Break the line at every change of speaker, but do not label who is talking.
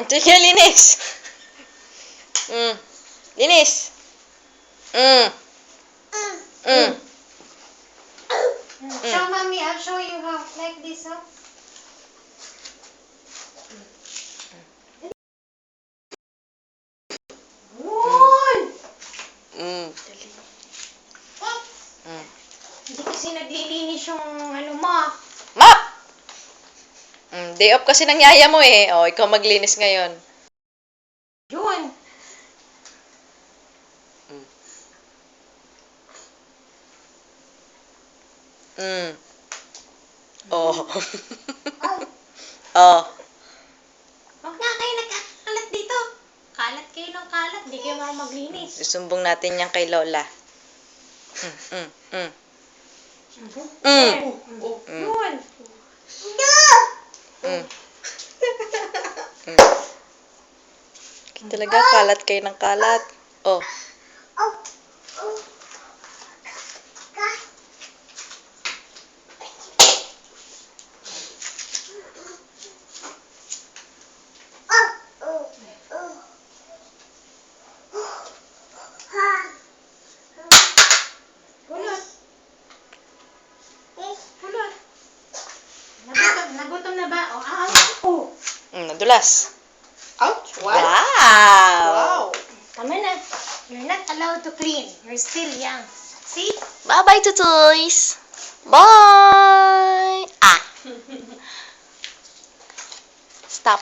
Sige, linis. Linis.
Show mommy, I'll show you how. Like this, huh? Hindi kasi naglilinis yung ano mo.
Map! Day off kasi ng yaya mo eh. O, ikaw maglinis ngayon.
Yun.
Oh. Oh.
Huwag nga kayo nagkakalat dito. Kalat kayo ng kalat. Hindi kayo marunong maglinis.
Isumbong natin yan kay Lola.
Yun.
Talaga, kalat kayo ng kalat. Oh.
Pulot. Pulot. Nagutom na ba? Oh.
Nadulas.
Ouch.
Wow!
Tama na. You're not allowed to clean. You're still young. See?
Bye-bye, tutoys! Bye! Stop.